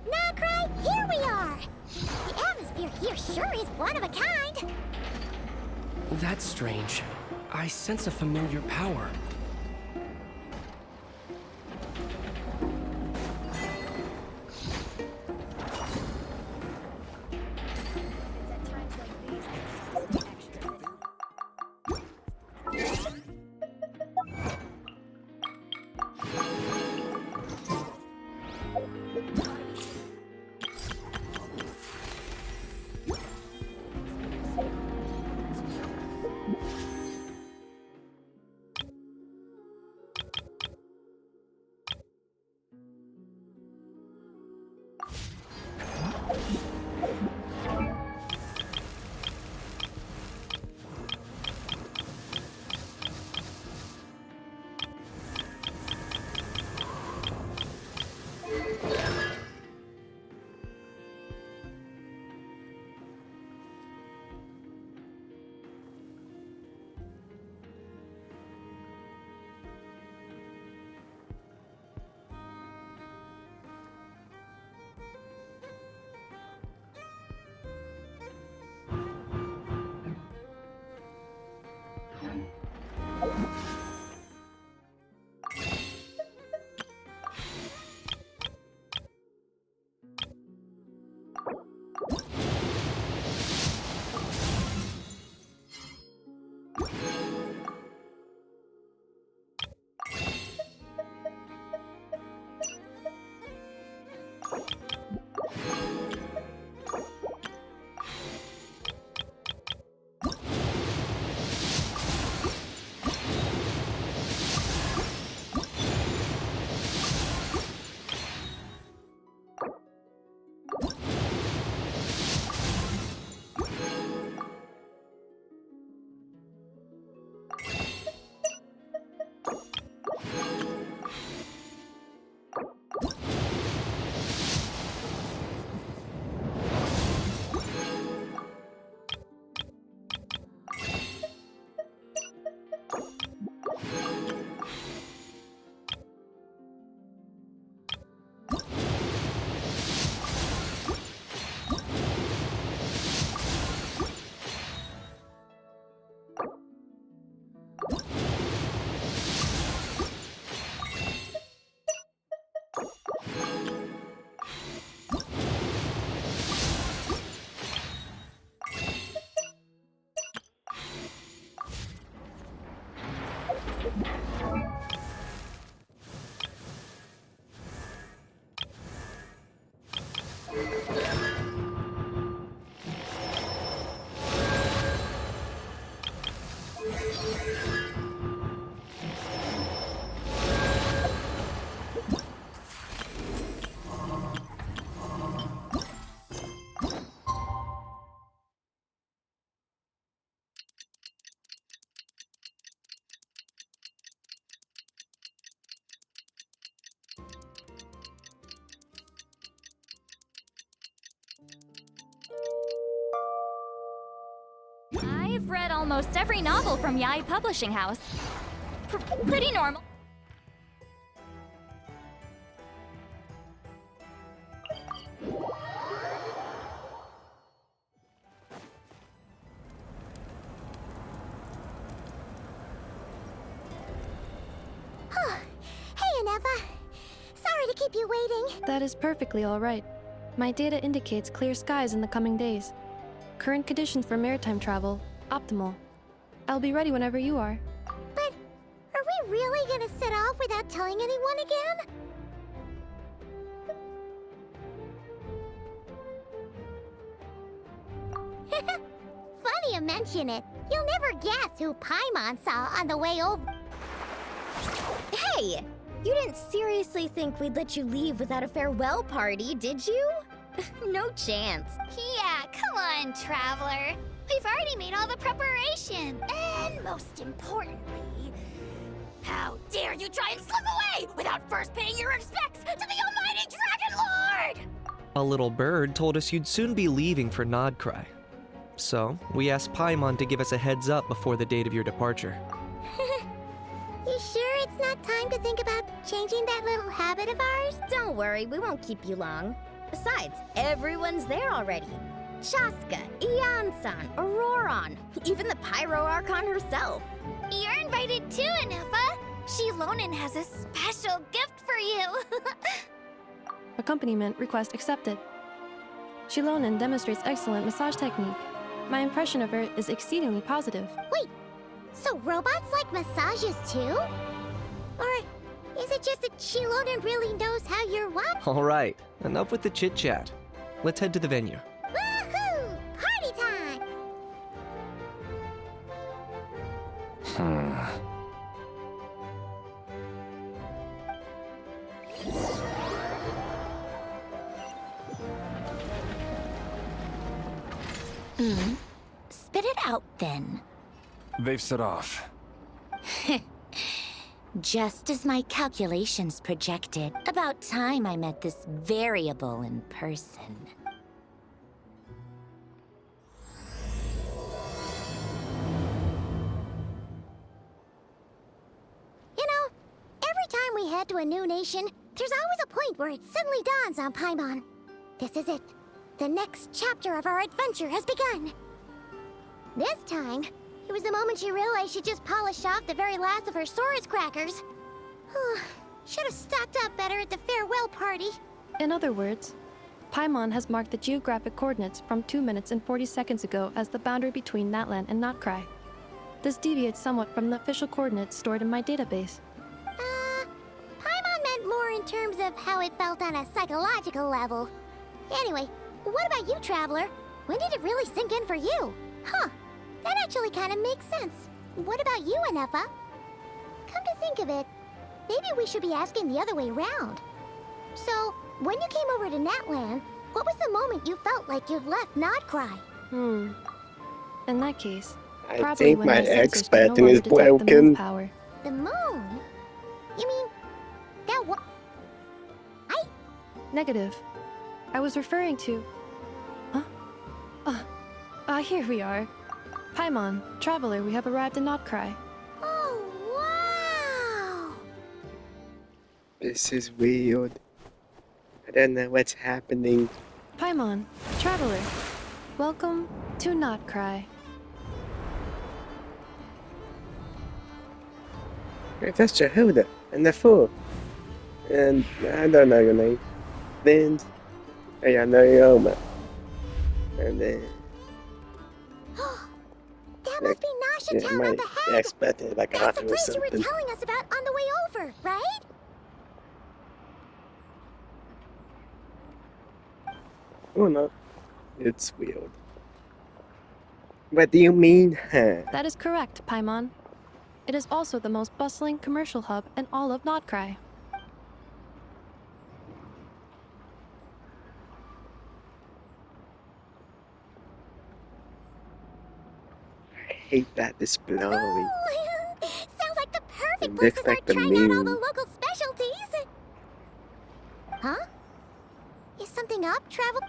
Now, Krai, here we are! The atmosphere here sure is one of a kind! That's strange. I sense a familiar power. I've read almost every novel from Yae Publishing House. Pretty normal. Hey, Aneva. Sorry to keep you waiting. That is perfectly all right. My data indicates clear skies in the coming days. Current conditions for maritime travel, optimal. I'll be ready whenever you are. But are we really gonna set off without telling anyone again? Funny you mention it. You'll never guess who Paimon saw on the way over. Hey! You didn't seriously think we'd let you leave without a farewell party, did you? No chance. Yeah, come on, Traveler. We've already made all the preparation. And most importantly, how dare you try and slip away without first paying your respects to the almighty Dragon Lord! A little bird told us you'd soon be leaving for Krai. So, we asked Paimon to give us a heads up before the date of your departure. You sure it's not time to think about changing that little habit of ours? Don't worry, we won't keep you long. Besides, everyone's there already. Shaska, Ian-san, Auroron, even the Pyro Archon herself. You're invited too, Anufa. Shilonen has a special gift for you. Accompaniment request accepted. Shilonen demonstrates excellent massage technique. My impression of her is exceedingly positive. Wait, so robots like massages too? Or is it just that Shilonen really knows how you're what? Alright, enough with the chit-chat. Let's head to the venue. Woohoo! Party time! Spit it out then. They've set off. Just as my calculations projected. About time I met this variable in person. You know, every time we head to a new nation, there's always a point where it suddenly dawns on Paimon. This is it. The next chapter of our adventure has begun. This time, it was the moment she realized she just polished off the very last of her Saurus crackers. Should have stocked up better at the farewell party. In other words, Paimon has marked the geographic coordinates from 2 minutes and 40 seconds ago as the boundary between Natlan and Krai. This deviates somewhat from the official coordinates stored in my database. Paimon meant more in terms of how it felt on a psychological level. Anyway, what about you, Traveler? When did it really sink in for you? Huh, that actually kind of makes sense. What about you, Anefa? Come to think of it, maybe we should be asking the other way around. So, when you came over to Natlan, what was the moment you felt like you'd left Krai? In that case, I probably think when my my sensors X could no button longer is detect the moon's broken. power. The moon? You mean, that what? Negative. I was referring to... Here we are. Paimon, Traveler, we have arrived in Krai. Oh, wow! This is weird. I don't know what's happening. Paimon, Traveler, welcome to Krai. That's Jehuda and the fool. And I don't know your name. Then I know Yoma. And then That must be Nasha Town my up ahead! X button like That's the auto or place you were something. telling us about on the way over, right? Oh no, it's weird. What do you mean, huh? That is correct, Paimon. It is also the most bustling commercial hub in all of Krai. I hate that it's blurry. Sounds like the perfect It place looks to like start the trying out all the moon. local specialties. Huh? Is something up, Travel?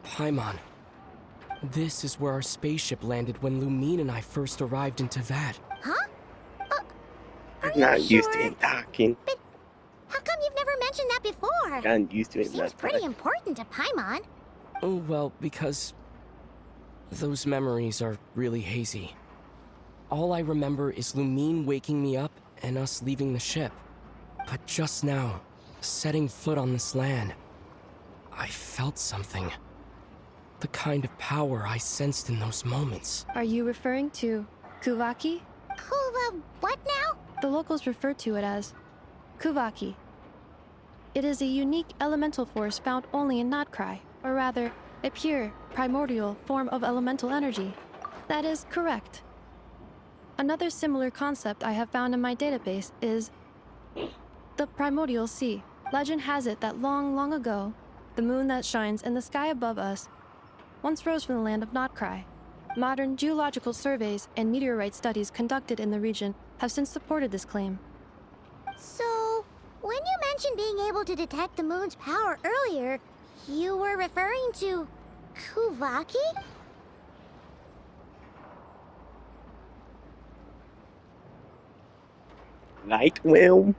Paimon. This is where our spaceship landed when Lumine and I first arrived in Teyvat. Huh? Are I'm you not used to sure? him talking. How come you've never mentioned that before? I'm used to it Seems not pretty talking. important to Paimon. Oh, well, because those memories are really hazy. All I remember is Lumine waking me up and us leaving the ship. But just now, setting foot on this land, I felt something. The kind of power I sensed in those moments. Are you referring to Kuvaki? Cool. what now? The locals refer to it as Kuvaki. It is a unique elemental force found only in Krai, or rather, a pure, primordial form of elemental energy. That is correct. Another similar concept I have found in my database is the primordial sea. Legend has it that long, long ago, the moon that shines in the sky above us once rose from the land of Krai. Modern geological surveys and meteorite studies conducted in the region have since supported this claim. So, when you mentioned being able to detect the moon's power earlier, you were referring to Kuvaki? Night Realm?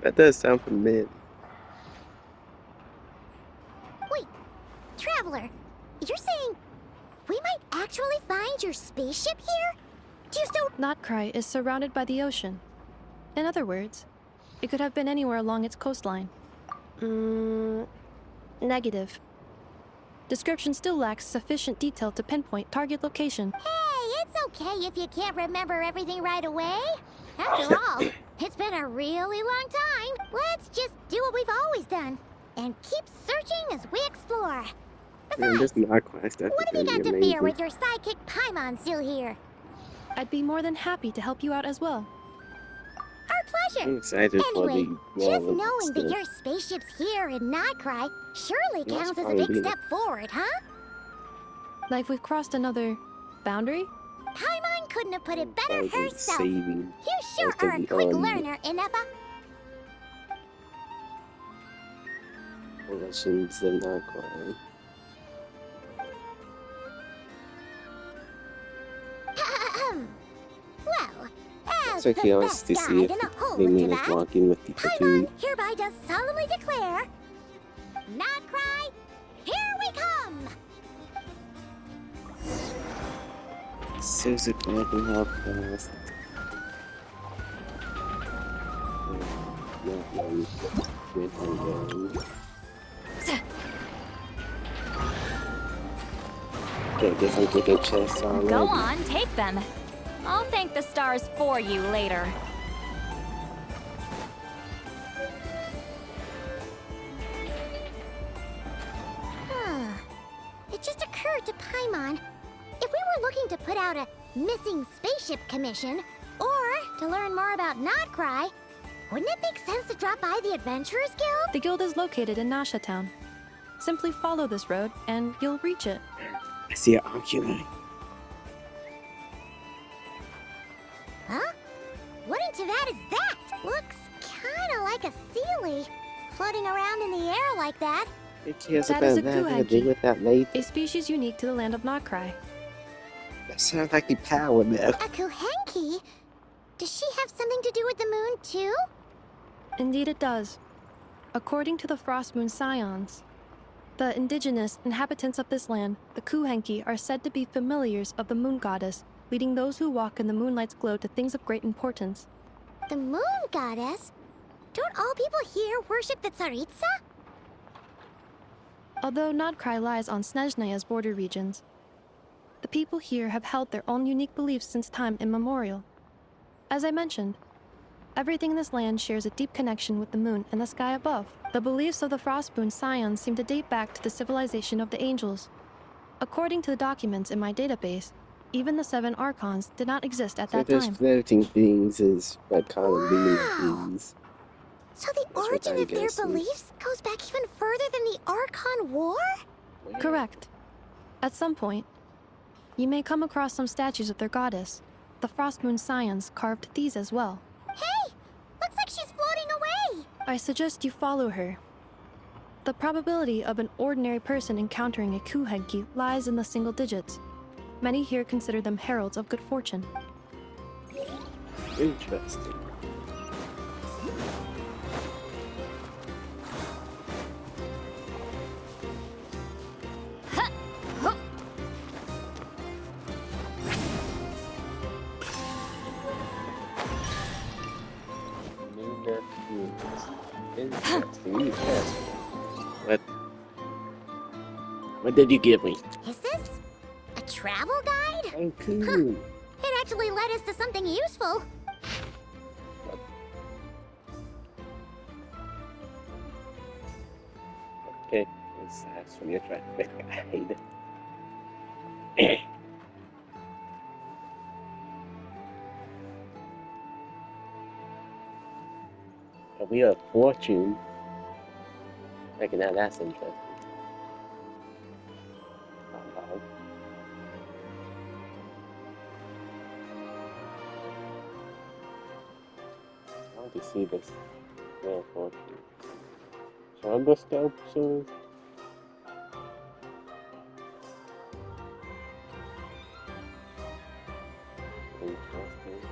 That does sound familiar. Wait, Traveler, you're saying we might actually find your spaceship here? Do you still... Krai is surrounded by the ocean. In other words, it could have been anywhere along its coastline. Negative. Description still lacks sufficient detail to pinpoint target location. Hey, it's okay if you can't remember everything right away. After all, it's been a really long time. Let's just do what we've always done and keep searching as we explore. Man, this Besides, Nocra stuff what is have you gonna got be to amazing. fear with your sidekick Paimon still here? I'd be more than happy to help you out as well. Our pleasure. I'm excited for Anyway, the just Marvel knowing that stuff. your spaceship's here in Krai surely That's counts as a probably big the- step forward, huh? Like we've crossed another boundary? Paimon couldn't have put it better Probably herself. saving. You sure That's gonna are a be quick on- learner, Inefa. Relations of Nocra. Well, as So the curious best to see guide if and a whole they to may like that, walk in with people Paimon too. hereby does solemnly declare, Krai, here we come! So surprising how fast. Okay, guess I'm taking chests already. Go on, take them. I'll thank the stars for you later. It just occurred to Paimon, if we were looking to put out a missing spaceship commission, or to learn more about Krai, wouldn't it make sense to drop by the Adventurers Guild? The guild is located in Nasha Town. Simply follow this road and you'll reach it. I see an oculi. Huh? What in Tavad is that? Looks kinda like a Sealy, floating around in the air like that. Who cares That about is a that? I'll kuhagi. deal with that later. A species unique to the land of Krai. That sounds like the power though. A Kuhenki? Does she have something to do with the moon, too? Indeed it does. According to the Frost Moon Scions, the indigenous inhabitants of this land, the Kuhenki, are said to be familiars of the moon goddess, leading those who walk in the moonlight's glow to things of great importance. The moon goddess? Don't all people here worship the Tsaritsa? Although Krai lies on Snezhnaya's border regions, the people here have held their own unique beliefs since time immemorial. As I mentioned, everything in this land shares a deep connection with the moon and the sky above. The beliefs of the Frostmoon Scions seem to date back to the civilization of the angels. According to the documents in my database, even the 7 Archons did not exist at So that those time. floating things is like kind of lunar Wow. things. So the what origin I'm of their guessing. beliefs goes back even further than the Archon War? Correct. At some point, you may come across some statues of their goddess. The Frostmoon Scions carved these as well. Hey! Looks like she's floating away! I suggest you follow her. The probability of an ordinary person encountering a Kuhenki lies in the single digits. Many here consider them heralds of good fortune. Interesting. Lunar fumes. Interesting. Interesting. What did you give me? Is this a travel guide? Oh, cool. It actually led us to something useful. Okay, let's ask from your traffic guide. A wheel of fortune. Okay, now that's interesting. Uh-oh. I want to see this wheel of fortune. Chamber sculptures. Interesting.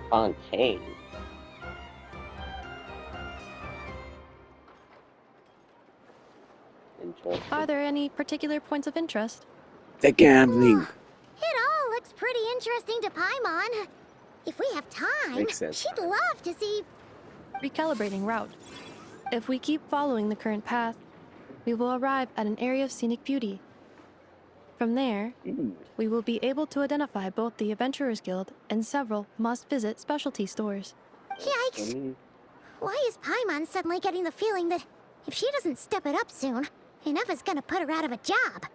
Fontaine. Interesting. Are there any particular points of interest? The gambling. It all looks pretty interesting to Paimon. If we have time, Makes sense. she'd love to see. Recalibrating route. If we keep following the current path, we will arrive at an area of scenic beauty. From there, Ooh. we will be able to identify both the Adventurers Guild and several must-visit specialty stores. Yikes! Mm. Why is Paimon suddenly getting the feeling that if she doesn't step it up soon, enough is gonna put her out of a job?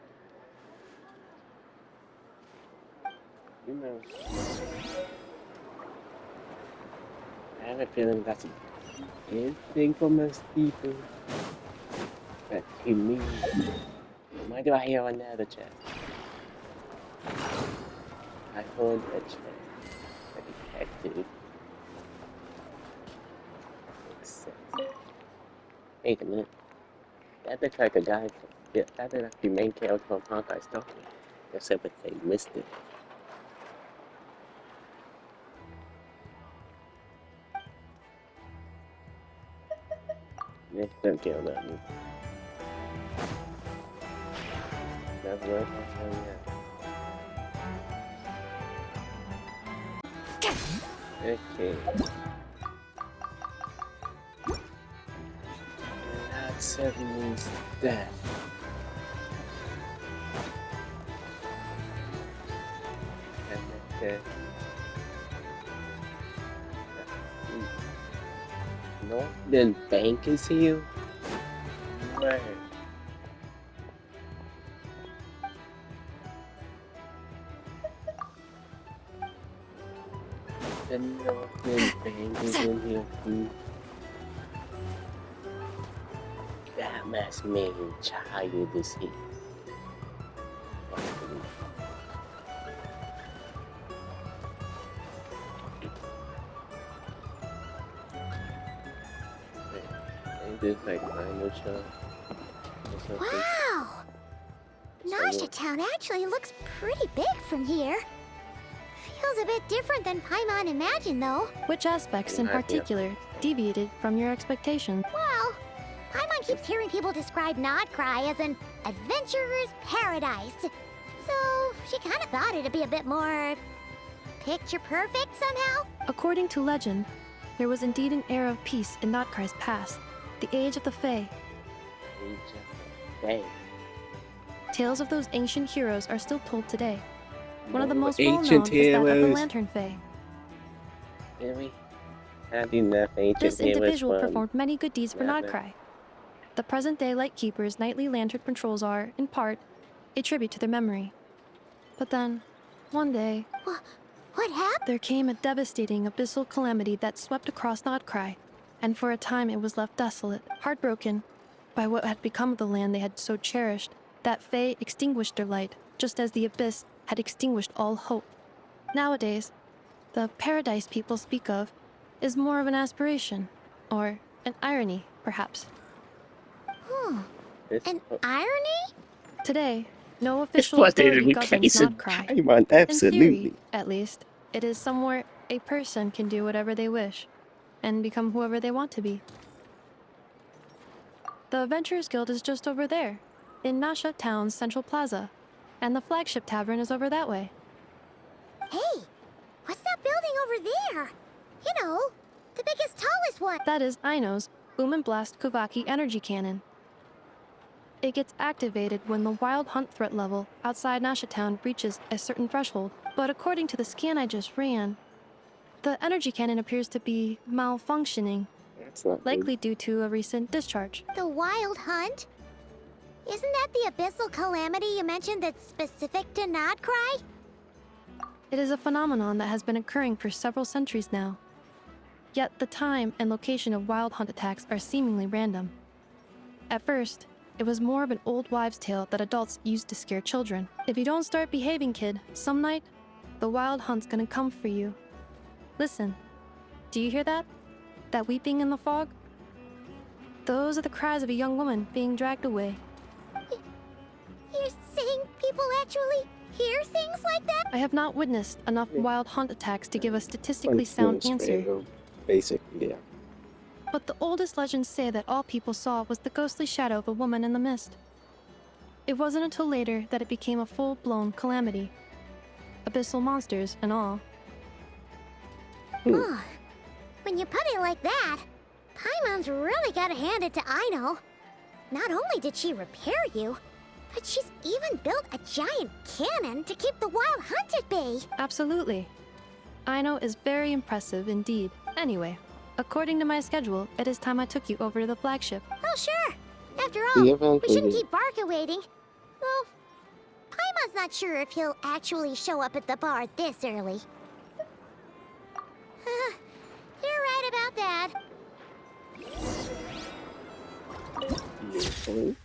You know, I have a feeling that's a big thing for most people. But to me, why do I hear another chest? I heard a chest. A detective. Makes sense. Wait a minute. That looks like a guy. Yeah, that looks like the main character from Honkai Star. Except that they missed it. Yeah, don't care about me. That's what I'm saying. Okay. That 7 means death. Northern Bank is here? Man. The Northern Bank is in here too. That must mean child is here. Ain't this like minor shop or something? Wow! Nasha Town actually looks pretty big from here. Feels a bit different than Paimon imagined, though. Which aspects in Yeah. particular deviated from your expectations? Well, Paimon keeps hearing people describe Krai as an adventurer's paradise. So she kind of thought it'd be a bit more picture perfect somehow. According to legend, there was indeed an era of peace in Krai's past, the Age of the Fae. Hey, Tales of those ancient heroes are still told today. One of the more most well-known ancient is that of the heroes. Lantern Fae. Really? Had enough ancient This heroes individual from performed many good deeds for Lantern. Krai. The present-day Lightkeeper's nightly lantern patrols are, in part, a tribute to their memory. But then, one day, What happened? there came a devastating abyssal calamity that swept across Krai, and for a time it was left desolate, heartbroken by what had become of the land they had so cherished. That Fae extinguished their light, just as the abyss had extinguished all hope. Nowadays, the paradise people speak of is more of an aspiration, or an irony, perhaps. This An irony? Today, no This official was the authority governs replacement Krai. Paimon, In theory, absolutely. at least, it is somewhere a person can do whatever they wish, and become whoever they want to be. The Adventurers Guild is just over there, in Nasha Town's Central Plaza, and the flagship tavern is over that way. Hey, what's that building over there? You know, the biggest, tallest one. That is Aino's Boom and Blast Kuvaki energy cannon. It gets activated when the wild hunt threat level outside Nasha Town reaches a certain threshold. But according to the scan I just ran, the energy cannon appears to be malfunctioning, That's not good. likely due to a recent discharge. The Wild Hunt? Isn't that the abyssal calamity you mentioned that's specific to Nodcry? It is a phenomenon that has been occurring for several centuries now. Yet the time and location of wild hunt attacks are seemingly random. At first, it was more of an old wives' tale that adults used to scare children. If you don't start behaving, kid, some night, the wild hunt's gonna come for you. Listen, do you hear that? That weeping in the fog? Those are the cries of a young woman being dragged away. You're saying people actually hear things like that? I have not witnessed enough wild hunt attacks to give a statistically sound answer. Basically, yeah. But the oldest legends say that all people saw was the ghostly shadow of a woman in the mist. It wasn't until later that it became a full-blown calamity. Abyssal monsters and all. Oh, when you put it like that, Paimon's really gotta hand it to Aino. Not only did she repair you, but she's even built a giant cannon to keep the wild hunt at bay. Absolutely. Aino is very impressive indeed. Anyway, according to my schedule, it is time I took you over to the flagship. Oh, sure. After all, Yeah, we shouldn't maybe. keep Barca waiting. Well, Paimon's not sure if he'll actually show up at the bar this early. You're right about that. Usually.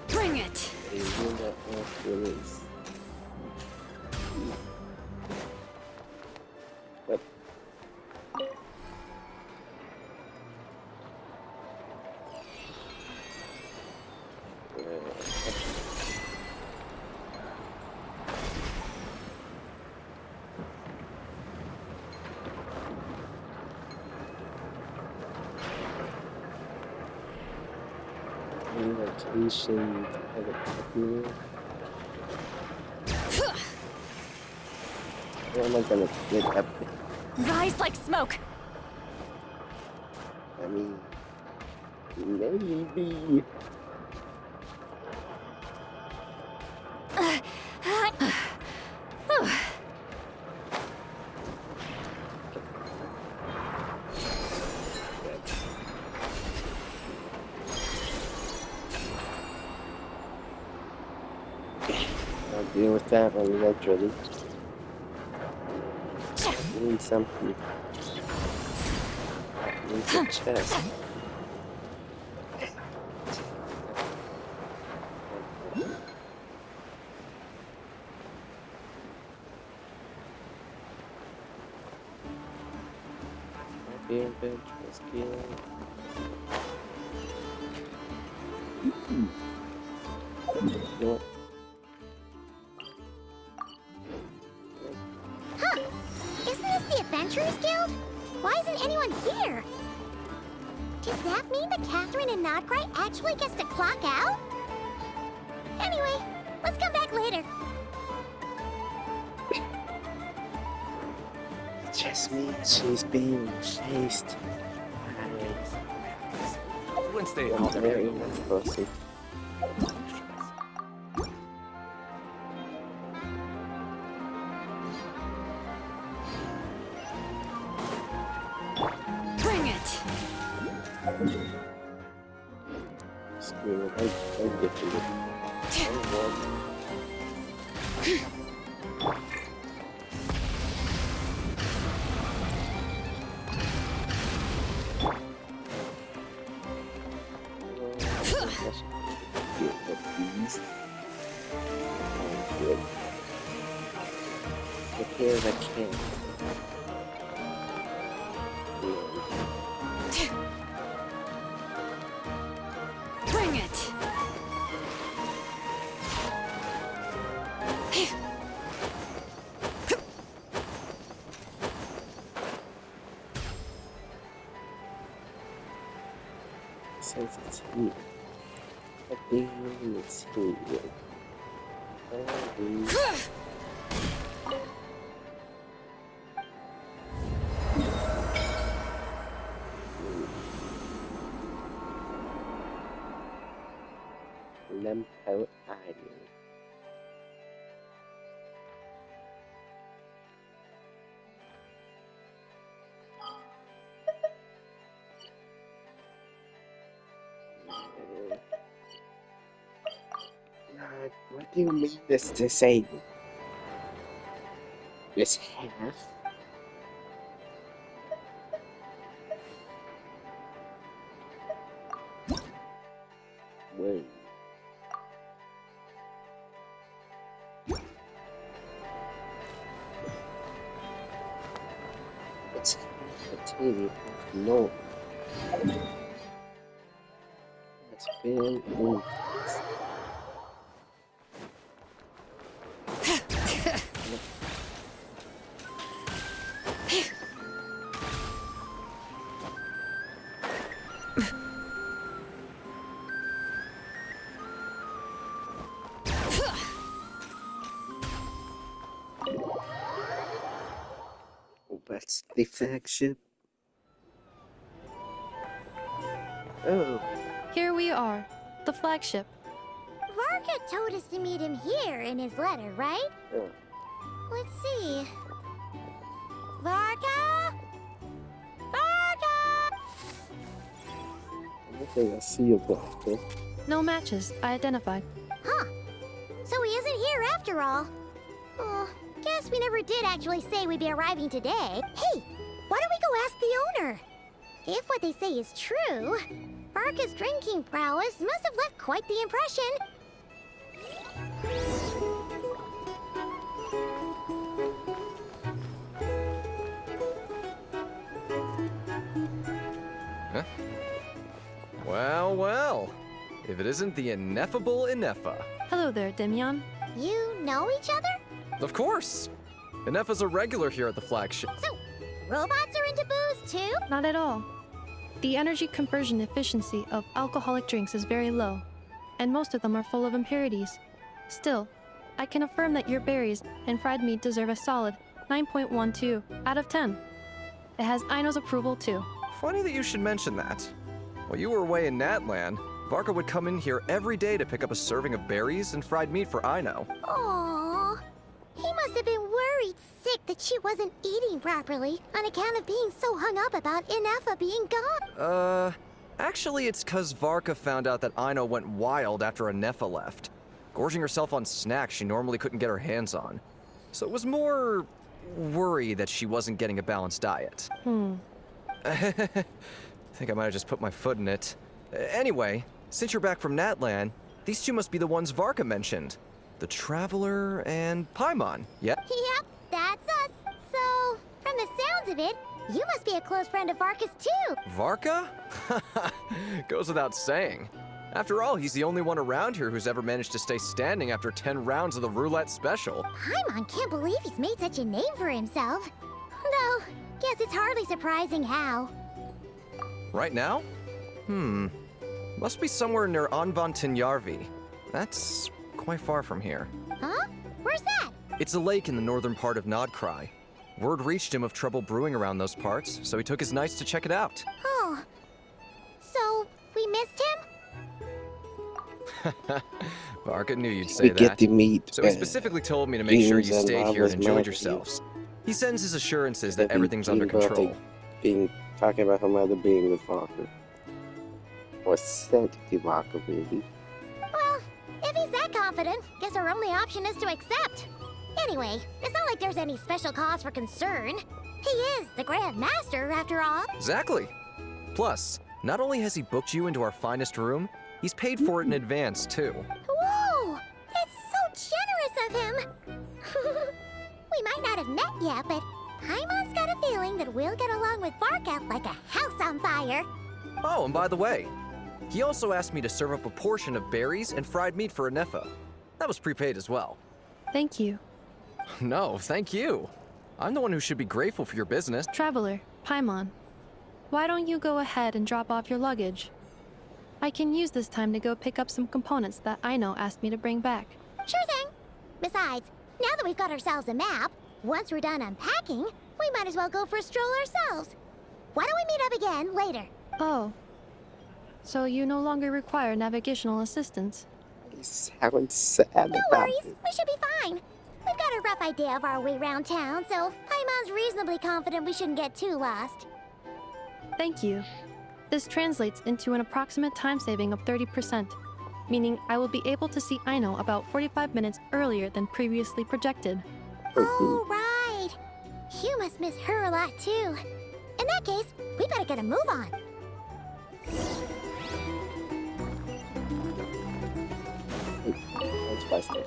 Bring it! Release. But location have it here. Where am I gonna get up? Rise like smoke! I mean, maybe. I'll deal with that one eventually. Need something. Need some chest. Beer bench was killed. You know what? Huh! Isn't this the Adventurers Guild? Why isn't anyone here? Does that mean that Catherine and Nodcry actually gets to clock out? Anyway, let's come back later. It just means she's being chased Wednesday, by a very nice person. Bring it! Screw it, I'll get to it. Repair the can. Bring it! Since it's here. Let's see. Lampo Island. What do you mean this to say? This half? Wait. It's continue no. It's been That's the flagship. Oh, Here we are, the flagship. Varka told us to meet him here in his letter, right? oh. Let's see. Varka? Varka! I think I see your block. No matches identified. Huh. So he isn't here after all. Oh, guess we never did actually say we'd be arriving today. Hey, why don't we go ask the owner? If what they say is true, Varka's drinking prowess must have left quite the impression. Well, well. If it isn't the ineffable Ineffa. Hello there, Demian. You know each other? Of course. Ineffa's a regular here at the flagship. So, robots are into booze too? Not at all. The energy conversion efficiency of alcoholic drinks is very low, and most of them are full of impurities. Still, I can affirm that your berries and fried meat deserve a solid 9.12 out of 10. It has Aino's approval too. Funny that you should mention that. While you were away in Natland, Varka would come in here every day to pick up a serving of berries and fried meat for Aino. Aww. He must have been worried sick that she wasn't eating properly on account of being so hung up about Ineffa being gone. Actually it's 'cause Varka found out that Aino went wild after Ineffa left, gorging herself on snacks she normally couldn't get her hands on. So it was more worry that she wasn't getting a balanced diet. I think I might have just put my foot in it. Anyway, since you're back from Natland, these two must be the ones Varka mentioned. The Traveler and Paimon, yeah? Yep, that's us. So, from the sounds of it, you must be a close friend of Varka's too. Varka? Goes without saying. After all, he's the only one around here who's ever managed to stay standing after 10 rounds of the roulette special. Paimon can't believe he's made such a name for himself. Though, guess it's hardly surprising how. Right now? Must be somewhere near Anvantinyarvi. That's quite far from here. Huh? Where's that? It's a lake in the northern part of Krai. Word reached him of trouble brewing around those parts, so he took his knights to check it out. Oh. So, we missed him? Varka knew you'd say We that. get to meet. So he specifically told me to make sure you Beans and stayed here and Lava's enjoyed magic. yourselves. He sends his assurances that They've been everything's under talking about, control. Being talking about her mother being with Varka. Or said to be Varka, really. Well, if he's that confident, guess our only option is to accept. Anyway, it's not like there's any special cause for concern. He is the Grand Master, after all. Exactly. Plus, not only has he booked you into our finest room, he's paid for it in advance, too. Whoa! It's so generous of him! We might not have met yet, but Paimon's got a feeling that we'll get along with Varka like a house on fire. Oh, and by the way, he also asked me to serve up a portion of berries and fried meat for Ineffa. That was prepaid as well. Thank you. No, thank you. I'm the one who should be grateful for your business. Traveler, Paimon, why don't you go ahead and drop off your luggage? I can use this time to go pick up some components that Aino asked me to bring back. Sure thing. Besides, now that we've got ourselves a map, once we're done unpacking, we might as well go for a stroll ourselves. Why don't we meet up again later? Oh. So you no longer require navigational assistance? He sounds sad No about worries, it. we should be fine. We've got a rough idea of our way around town, so Paimon's reasonably confident we shouldn't get too lost. Thank you. This translates into an approximate time saving of 30%, meaning I will be able to see Aino about 45 minutes earlier than previously projected. Oh, right. You must miss her a lot, too. In that case, we better get a move on. That's faster.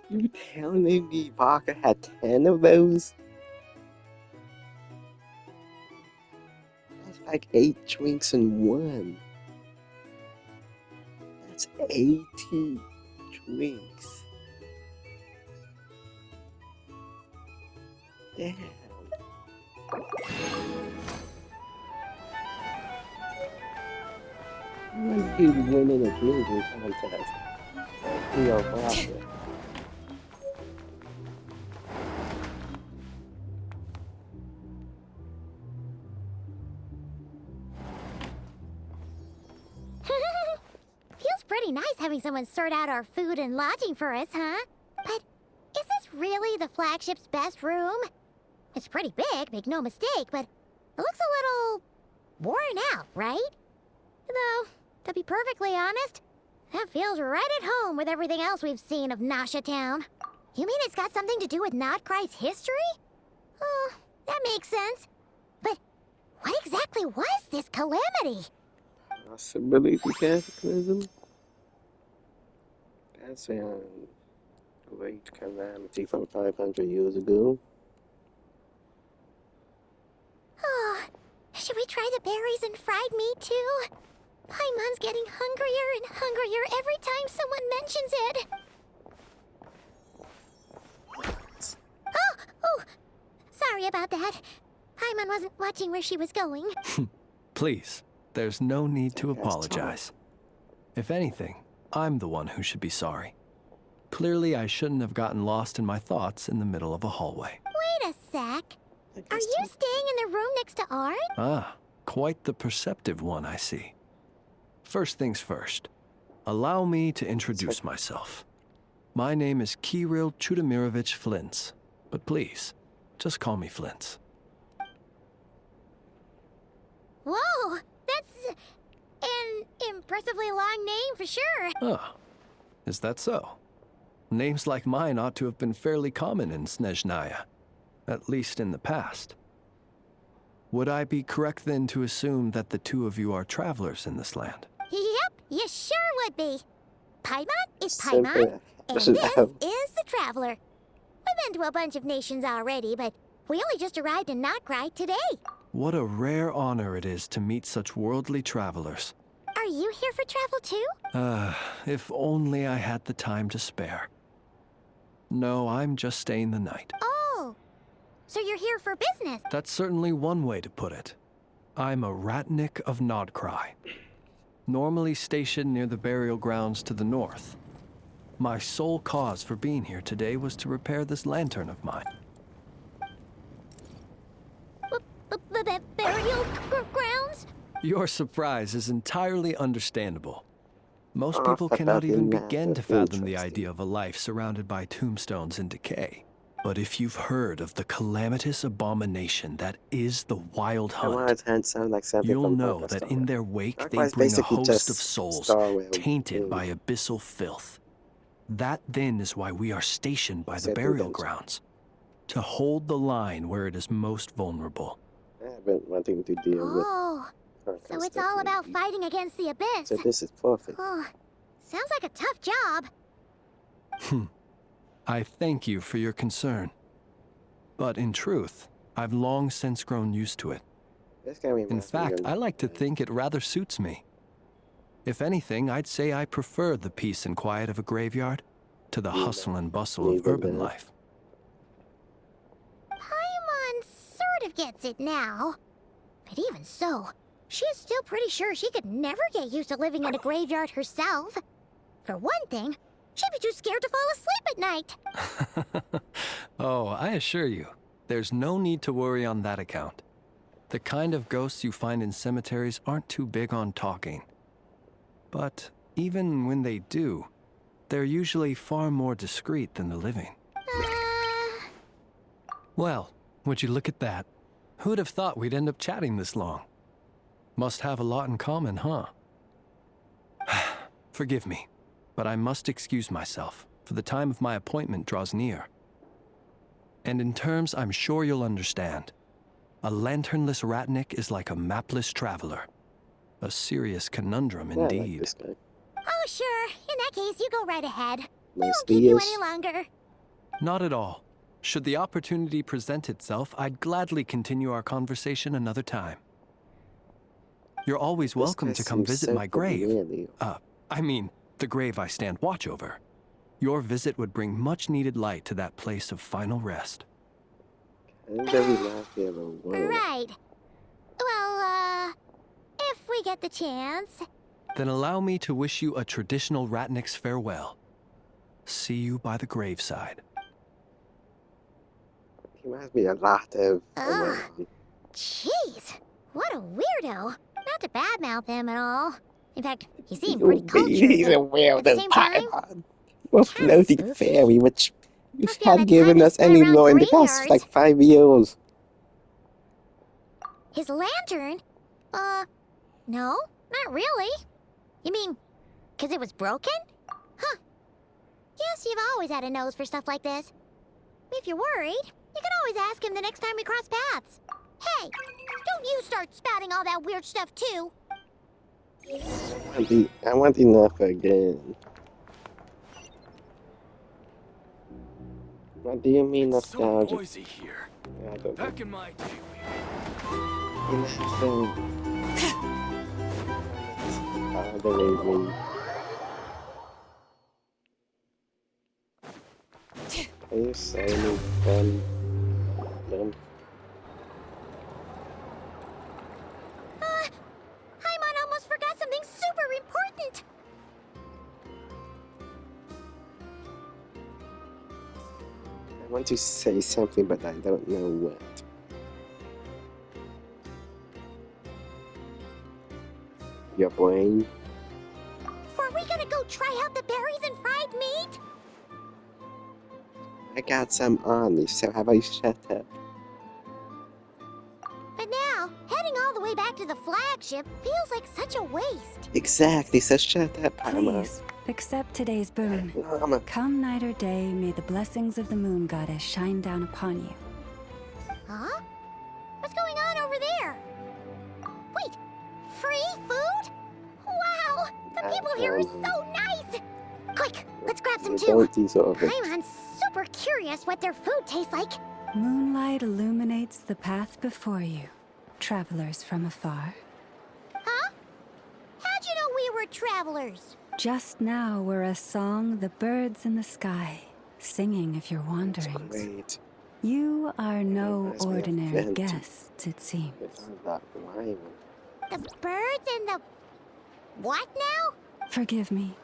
You telling me Vodka had 10 of those? That's like 8 drinks in one. That's 80 drinks. Damn. When he winning a drinking contest. We are vodka. Feels pretty nice having someone sort out our food and lodging for us, huh? But is this really the flagship's best room? It's pretty big, make no mistake, but it looks a little worn out, right? Though, to be perfectly honest, that feels right at home with everything else we've seen of Nasha Town. You mean it's got something to do with Krai's history? Oh, that makes sense. But what exactly was this calamity? Possibility cataclysm? That's a great calamity from 500 years ago. Oh, should we try the berries and fried meat too? Paimon's getting hungrier and hungrier every time someone mentions it. Oh, sorry about that. Paimon wasn't watching where she was going. Please, there's no need to apologize. If anything, I'm the one who should be sorry. Clearly, I shouldn't have gotten lost in my thoughts in the middle of a hallway. Wait a sec. Are you staying in the room next to ours? Ah, quite the perceptive one, I see. First things first, allow me to introduce myself. My name is Kirill Chudamirovich Flintz, but please, just call me Flintz. Whoa, that's an impressively long name for sure. Ah, is that so? Names like mine ought to have been fairly common in Snezhnaya, at least in the past. Would I be correct then to assume that the two of you are travelers in this land? Yep, you sure would be. Paimon is Simple. Paimon, and this is No. the Traveler. We've been to a bunch of nations already, but we only just arrived in Krai today. What a rare honor it is to meet such worldly travelers. Are you here for travel too? If only I had the time to spare. No, I'm just staying the night. Oh, so you're here for business? That's certainly one way to put it. I'm a Ratnik of Krai, normally stationed near the burial grounds to the north. My sole cause for being here today was to repair this lantern of mine. Burial grounds? Your surprise is entirely understandable. Most Oh, people I cannot thought you even meant begin to that's fathom the interesting. idea of a life surrounded by tombstones and decay. But if you've heard of the calamitous abomination that is the Wild Hunt, Hand sound like something you'll from know Vodka that Star in Rail. their wake Vodka they is bring a basically host just of souls Star Rail tainted by movie. abyssal filth. That then is why we are stationed by the Except burial redemption. grounds, to hold the line where it is most vulnerable. I've been wanting to deal with. Oh, Vodka so it's stuff all about lately. fighting against the abyss. So this is perfect. Oh, sounds like a tough job. I thank you for your concern. But in truth, I've long since grown used to it. This guy reminds In me fact, of- I like to think it rather suits me. If anything, I'd say I prefer the peace and quiet of a graveyard to the hustle and bustle of urban life. Paimon sort of gets it now. But even so, she's still pretty sure she could never get used to living in a graveyard herself. For one thing, she'd be too scared to fall asleep at night. Oh, I assure you, there's no need to worry on that account. The kind of ghosts you find in cemeteries aren't too big on talking. But even when they do, they're usually far more discreet than the living. Well, would you look at that? Who'd have thought we'd end up chatting this long? Must have a lot in common, huh? Forgive me, but I must excuse myself, for the time of my appointment draws near. And in terms I'm sure you'll understand, a lanternless ratnik is like a mapless traveler. A serious conundrum Yeah, I like indeed. this guy. Oh, sure. In that case, you go right ahead. We Nice won't keep you deals. any longer. Not at all. Should the opportunity present itself, I'd gladly continue our conversation another time. You're always This welcome guy to come seems visit so my grave. familiar. I mean, the grave I stand watch over. Your visit would bring much needed light to that place of final rest. And very last year of a world. Right. Well, if we get the chance. Then allow me to wish you a traditional ratnik's farewell. See you by the graveside. He reminds me a lot of. Jeez, what a weirdo. Not to badmouth him at all. In fact, he seemed pretty cultured. He's a but weirdo at the same time, Paimon. Well, kinda floating spooky. fairy, which you Must be all haven't that time given he us spent any around lore in the past graveyards. like 5 years. His lantern? No, not really. You mean, 'cause it was broken? Huh. Guess you've always had a nose for stuff like this. If you're worried, you can always ask him the next time we cross paths. Hey, don't you start spouting all that weird stuff too. I want enough again. What do you mean nostalgia? here. I don't know. Back in my day, Are you saying them? Paimon almost forgot something super important. I want to say something, but I don't know what. Your brain? Were we gonna go try out the berries and fried meat? I got some on me, so how about you shut up? But now, heading all the way back to the flagship feels like such a waste. Exactly, so shut up, Paimon. Please, accept today's boon. Mama, Come night or day, may the blessings of the moon goddess shine down upon you. Huh? What's going on over there? Wait, free food? Wow, the people here are so nice! Quick, let's grab some you too. don't deserve it. I'm super curious what their food tastes like. Moonlight illuminates the path before you, travelers from afar. Huh? How'd you know we were travelers? Just now were a song the birds in the sky, singing of your It's wanderings. great. You are no Reminds me of ordinary Genshin. guests, it seems. Without that rhyme. The birds and the... what now? Forgive me.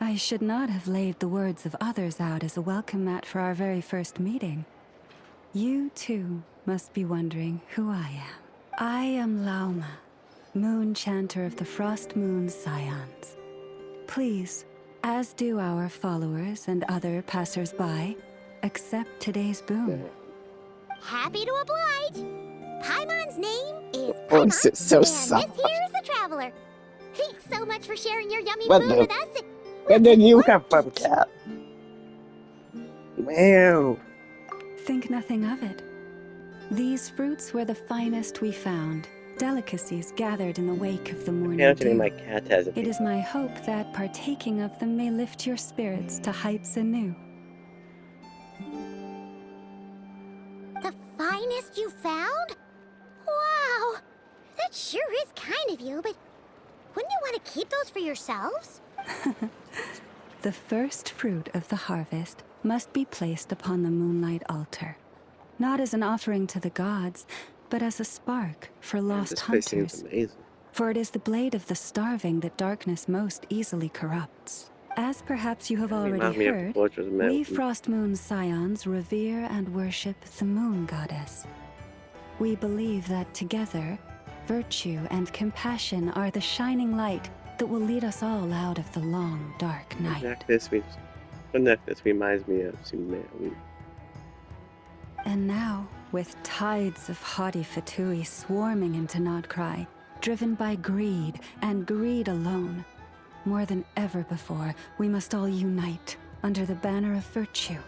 I should not have laid the words of others out as a welcome mat for our very first meeting. You, too, must be wondering who I am. I am Lauma, moon chanter of the Frost Moon's scions. Please, as do our followers and other passers-by, accept today's boon. Happy to oblige. Paimon's name is voice Paimon, is so and soft. this here is the traveler. Thanks so much for sharing your yummy What food the- with us. Where did you come from, cat? Wow. Think nothing of it. These fruits were the finest we found, delicacies gathered in the wake of the morning Apparently dew. my cat has a It is my hope that partaking of them may lift your spirits to heights anew. The finest you found? Wow, that sure is kind of you, but Wouldn't you want to keep those for yourselves? The first fruit of the harvest must be placed upon the moonlight altar. Not as an offering to the gods, but as a spark for lost This place seems hunters. amazing. For it is the blade of the starving that darkness most easily corrupts. As perhaps you have Remind already me of the heard, Fortress of we Mountain. Frost Moon Scions revere and worship the moon goddess. We believe that together, virtue and compassion are the shining light that will lead us all out of the long, dark night. The necklace reminds me of Sumeru. And now, with tides of haughty Fatui swarming into Nodkrai, driven by greed and greed alone, more than ever before, we must all unite under the banner of virtue.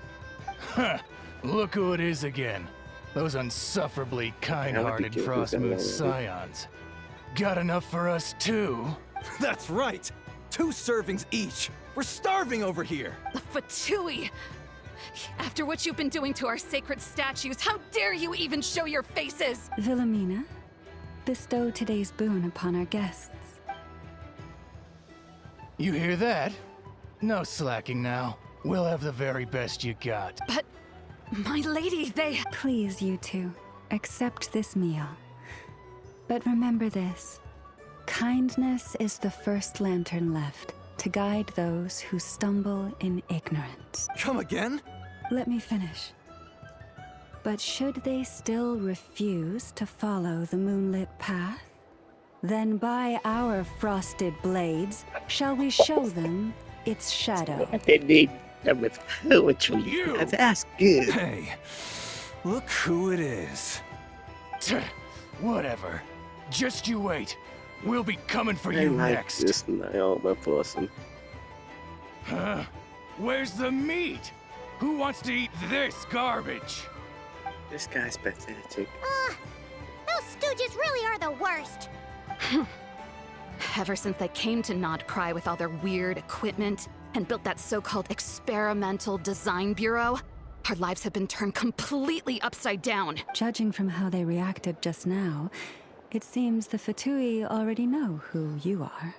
Huh. Look who it is again. Those unsufferably kind-hearted Frostmoon Scions. Got enough for us too? That's right! 2 servings each! We're starving over here! Fatui! After what you've been doing to our sacred statues, how dare you even show your faces? Wilhelmina, bestow today's boon upon our guests. You hear that? No slacking now. We'll have the very best you got. But, my lady, they... Please, you two, accept this meal. But remember this. Kindness is the first lantern left to guide those who stumble in ignorance. Come again? Let me finish. But should they still refuse to follow the moonlit path, then by our frosted blades shall we show them its shadow. They need them with poetry. You! That's good. Hey, look who it is. Whatever. Just you wait. We'll be coming for I you like next. this Naoma person. Huh? Where's the meat? Who wants to eat this garbage? This guy's pathetic. Those stooges really are the worst. Ever since they came to Nodkrai with all their weird equipment and built that so-called experimental design bureau, our lives have been turned completely upside down. Judging from how they reacted just now, it seems the Fatui already know who you are.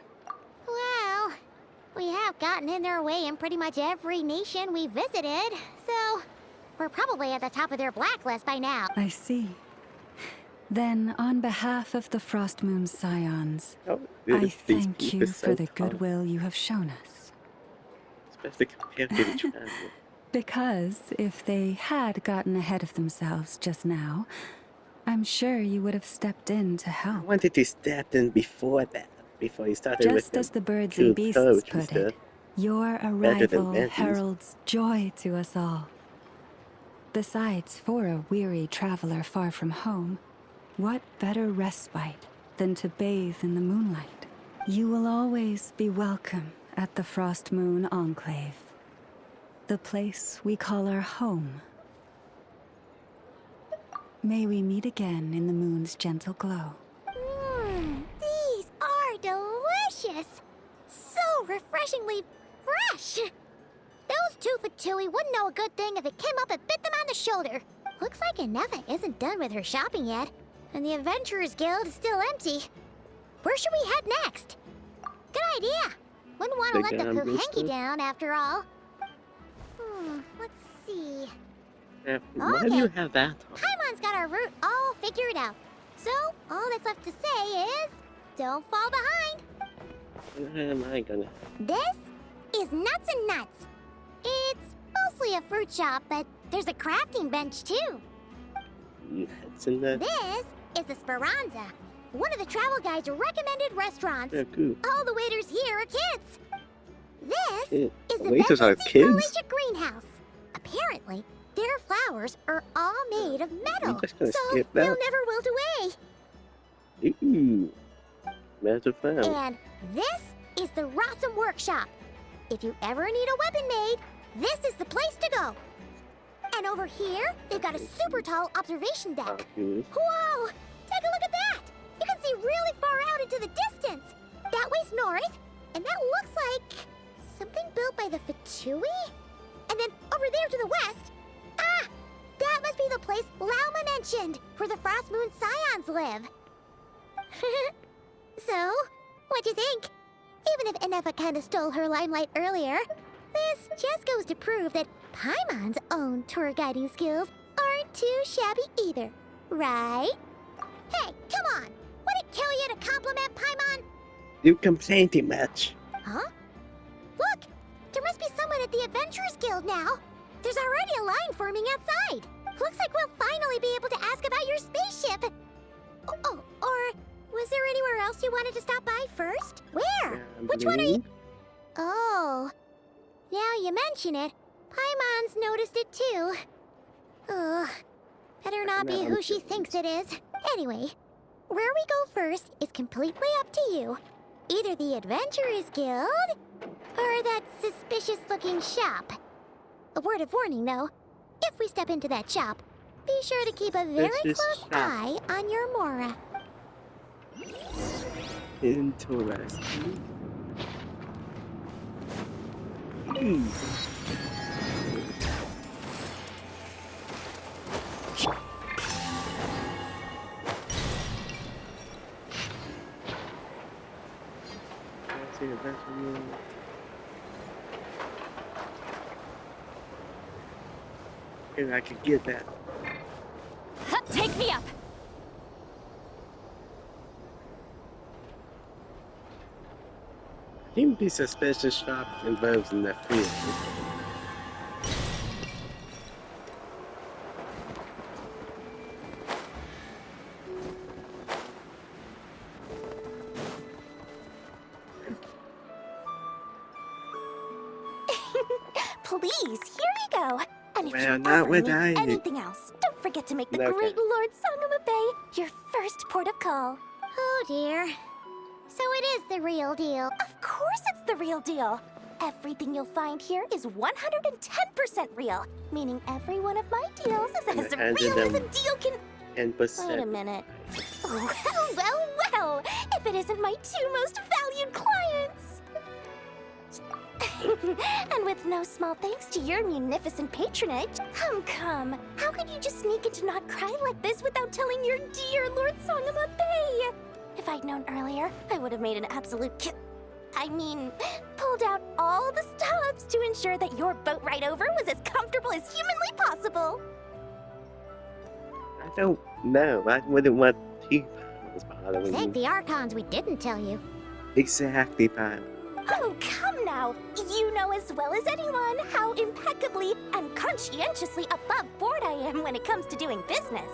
Well, we have gotten in their way in pretty much every nation we visited, so we're probably at the top of their blacklist by now. I see. Then, on behalf of the Frostmoon Scions, I thank you for the goodwill you have shown us. Especially compared to the travel. Because if they had gotten ahead of themselves just now, I'm sure you would have stepped in to I help. wanted to step in before that, before he started with Just as the birds cool and beasts poetry put stuff. it, your than arrival Benton's. heralds joy to us all. Besides, for a weary traveler far from home, what better respite than to bathe in the moonlight? You will always be welcome at the Frost Moon Enclave, the place we call our home. May we meet again in the moon's gentle glow. These are delicious! So refreshingly fresh! Those two Fatui wouldn't know a good thing if it came up and bit them on the shoulder. Looks like Inefa isn't done with her shopping yet, and the Adventurers Guild is still empty. Where should we head next? Good idea! Wouldn't want to let the Kuhenki down, after all. Let's see. Why do you have that on? Paimon's got our route all figured out. So, all that's left to say is, don't fall behind. Where am I gonna? This is Nuts and Nuts. It's mostly a fruit shop, but there's a crafting bench too. Nuts and nuts. This is the Speranza, one of the travel guide's recommended restaurants. Yeah, cool. All the waiters here are kids. This Yeah, is the waiters are Benton's kids? Collegiate Greenhouse. Apparently, their flowers are all made of metal, just gonna so skip they'll that. never wilt away. Ooh. Metal found. And this is the Rossum Workshop. If you ever need a weapon made, this is the place to go. And over here, they've got a super tall observation deck. Whoa! Take a look at that! You can see really far out into the distance. That way's north, and that looks like something built by the Fatui? And then over there to the west, that must be the place Lauma mentioned, where the Frost Moon Scions live. So, What'd you think? Even if Inefa kinda stole her limelight earlier, this just goes to prove that Paimon's own tour guiding skills aren't too shabby either, right? Hey, come on! Would it kill you to compliment Paimon? You complain too much. Huh? Look! There must be someone at the Adventurers Guild now! There's already a line forming outside! Looks like we'll finally be able to ask about your spaceship! Oh, or was there anywhere else you wanted to stop by first? Where? Which one are you? Oh, now you mention it, Paimon's noticed it too. Ugh, better not be who she thinks it is. Anyway, where we go first is completely up to you. Either the Adventurers Guild, or that suspicious-looking shop. A word of warning, though. If we step into that shop, be sure to keep a very close eye on your Mora. Interesting. If I could get that. Take me up! Seems to be suspicious shop involves in that field. Please, here we go. And if Well, you not ever what need I need. anything else, don't forget to make the Okay. great Lord Sangama Bay your first port of call. Oh dear. So it is the real deal. Of course it's the real deal. Everything you'll find here is 110% real, meaning every one of my deals is as real as a deal can... 10%. Wait a minute. Well, if it isn't my two most valued clients! And with no small thanks to your munificent patronage. Come. How could you just sneak into Not Krai like this without telling your dear Lord Sangama Bay? If I'd known earlier, I would have made an absolute pulled out all the stops to ensure that your boat ride over was as comfortable as humanly possible. I don't know. I wouldn't want two piles bothering Thank me. the Archons we didn't tell you. Exactly, pile. Oh, come now! You know as well as anyone how impeccably and conscientiously above board I am when it comes to doing business.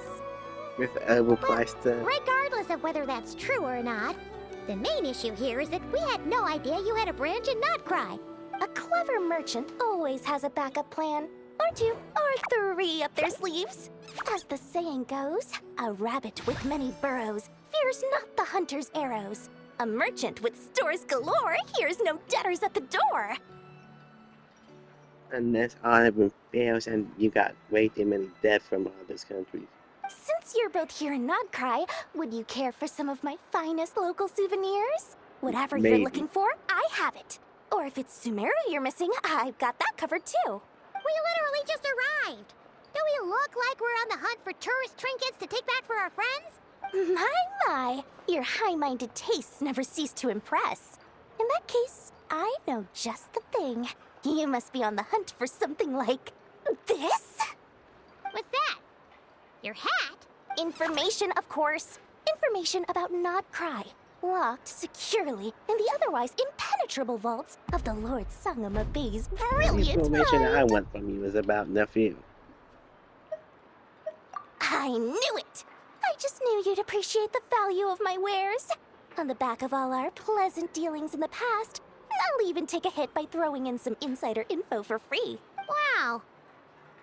With overpriced stuff. Regardless of whether that's true or not, the main issue here is that we had no idea you had a branch in Not Krai. A clever merchant always has a backup plan. Or two, or three up their sleeves. As the saying goes, a rabbit with many burrows fears not the hunter's arrows. A merchant with stores galore hears no debtors at the door. Unless all of them fails and you got way too many deaths from all these countries. Since you're both here in Not Krai, would you care for some of my finest local souvenirs? Whatever Maybe. you're looking for, I have it. Or if it's Sumeru you're missing, I've got that covered too. We literally just arrived. Do we look like we're on the hunt for tourist trinkets to take back for our friends? My. Your high-minded tastes never cease to impress. In that case, I know just the thing. You must be on the hunt for something like this? What's that? Your hat? Information, of course. Information about Not Krai. Locked securely in the otherwise impenetrable vaults of the Lord Sangama Bay's The brilliant information I mind. want from you is about nephew. I knew it! I just knew you'd appreciate the value of my wares. On the back of all our pleasant dealings in the past, I'll even take a hit by throwing in some insider info for free. Wow.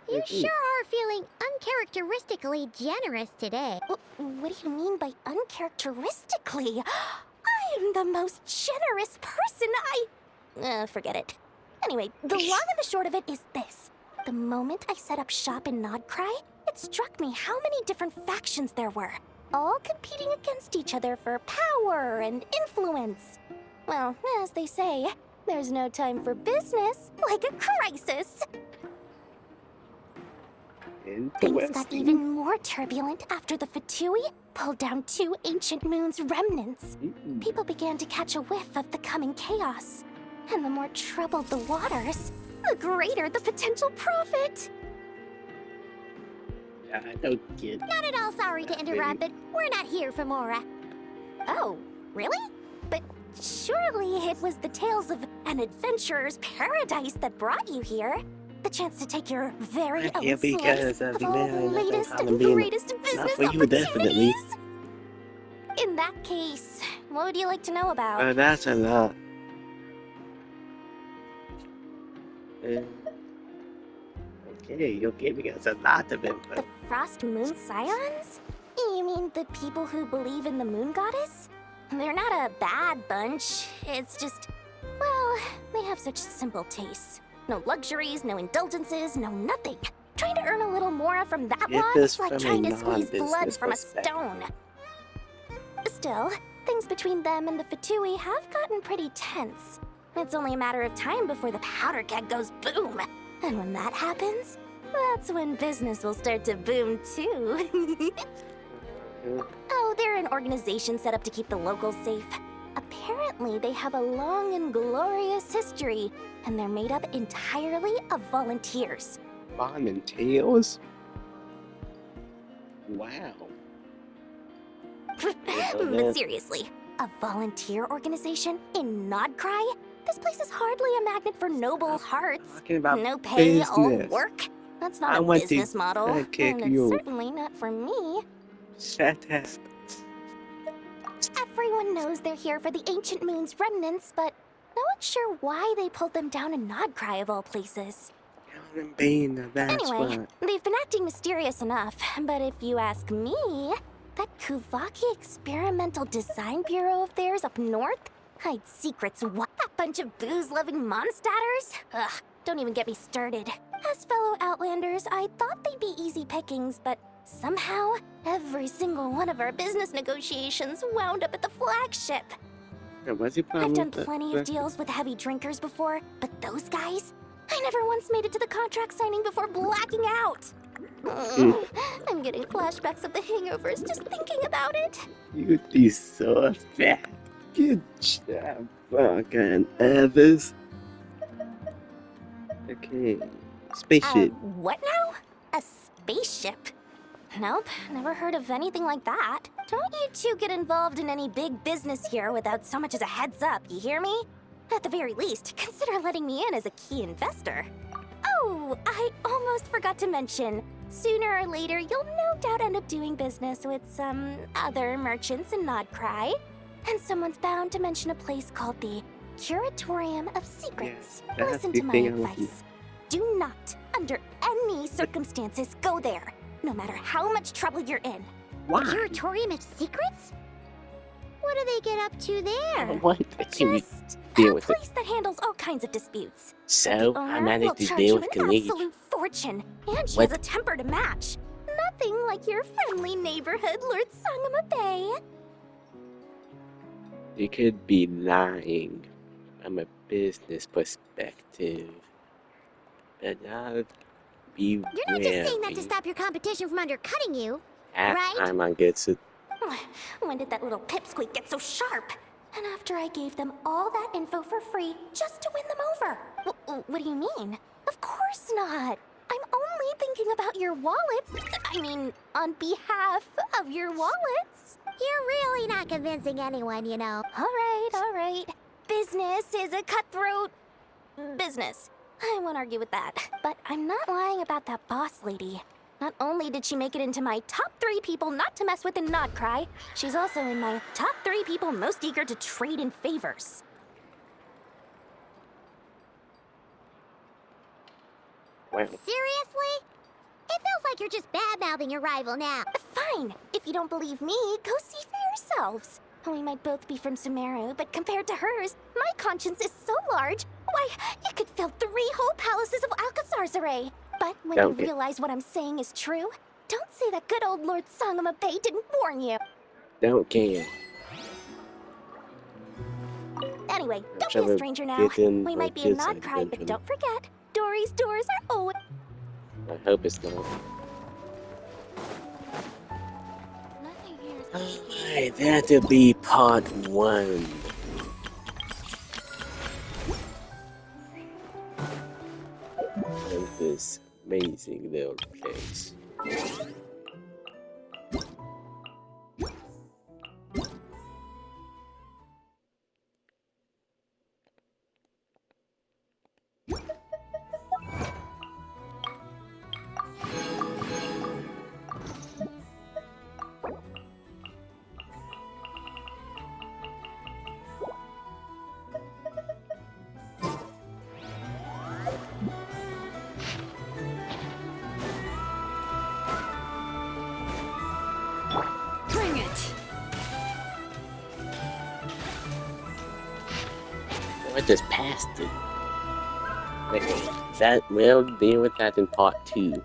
You sure are feeling uncharacteristically generous today. What do you mean by uncharacteristically? I am the most generous person forget it. Anyway, the long and the short of it is this. The moment I set up shop in Not Krai, it struck me how many different factions there were, all competing against each other for power and influence. Well, as they say, there's no time for business like a crisis. Things got even more turbulent after the Fatui, pulled down 2 ancient moon's remnants. People began to catch a whiff of the coming chaos. And the more troubled the waters, the greater the potential profit. I don't get it. Not at all sorry to interrupt, but we're not here for Mora. Oh, really? But surely it was the tales of an adventurer's paradise that brought you here. The chance to take your very I'm here own slice because of of the all the man latest that's and being greatest not business for you, definitely. opportunities. In that case, what would you like to know about? That's a lot. Okay, because a lot of info. The Frost Moon Scions? You mean the people who believe in the moon goddess? They're not a bad bunch. It's just, well, they have such simple tastes. No luxuries, no indulgences, no nothing. Trying to earn a little more from that Get lot this is like from a trying to squeeze blood non-business from a perspective. stone. Still, things between them and the Fatui have gotten pretty tense. It's only a matter of time before the powder keg goes boom. And when that happens, that's when business will start to boom too. Oh, they're an organization set up to keep the locals safe. Apparently, they have a long and glorious history, and they're made up entirely of volunteers. Volunteers? Wow. But seriously, a volunteer organization in Nodcry? This place is hardly a magnet for noble hearts. Talking about No pay, all business. work. That's I not a want to business model, kick and it's you. certainly not for me. Shut up. Everyone knows they're here for the Ancient Moon's remnants, but no one's sure why they pulled them down in Nodcry of all places. That's Anyway, why. they've been acting mysterious enough, but if you ask me, that Kuvaki Experimental Design Bureau of theirs up north hides secrets. What? That bunch of booze-loving monstatters? Ugh, don't even get me started. As fellow Outlanders, I thought they'd be easy pickings, but somehow, every single one of our business negotiations wound up at the flagship. What's your I've problem done with that? plenty of deals with heavy drinkers before, but those guys? I never once made it to the contract signing before blacking out. I'm getting flashbacks of the hangovers just thinking about it. You'd be so fat. Good job, fucking others. Okay. Spaceship. What now? A spaceship? Nope, never heard of anything like that. Don't you two get involved in any big business here without so much as a heads up, you hear me? At the very least, consider letting me in as a key investor. Oh, I almost forgot to mention. Sooner or later, you'll no doubt end up doing business with some other merchants in Nodcry. And someone's bound to mention a place called the Curatorium of Secrets. Yes, that's Listen the to my thing I'm looking advice. Do not, under any circumstances, go there, no matter how much trouble you're in. Why? The Curatorium of Secrets? What do they get up to there? What? Just deal a with it. place that handles all kinds of disputes. So, The I owner managed will to charge deal you with an Khalid. absolute fortune, and she What? has a temper to match. Nothing like your friendly neighborhood, Lord Sangama Bay. You could be lying from a business perspective. But I'll be You're not just saying that to stop your competition from undercutting you, right? Time I get to. When did that little pipsqueak get so sharp? And after I gave them all that info for free just to win them over. What do you mean? Of course not. I'm only thinking about your wallets. I mean, on behalf of your wallets. You're really not convincing anyone, you know. All right. Business is a cutthroat business. I won't argue with that. But I'm not lying about that boss lady. Not only did she make it into my top 3 people not to mess with in Nodcry, she's also in my top 3 people most eager to trade in favors. Wow. Seriously? It feels like you're just bad-mouthing your rival now. Fine. If you don't believe me, go see for yourselves. We might both be from Sumeru, but compared to hers, my conscience is so large, why, it could fill 3 whole palaces of Alcazar's array. But when Don't you get- realize what I'm saying is true, don't say that good old Lord Sangama Bay didn't warn you. Don't care. Anyway, don't be Whichever a stranger now. gets in We or might be in gets in Nodcry, but eventually. don't forget, Dory's doors are always... I hope it's not. Nothing here is Alright, that'll be part 1. Of this amazing little place. Bring it! I just passed it. Okay, that we'll deal with that in part 2.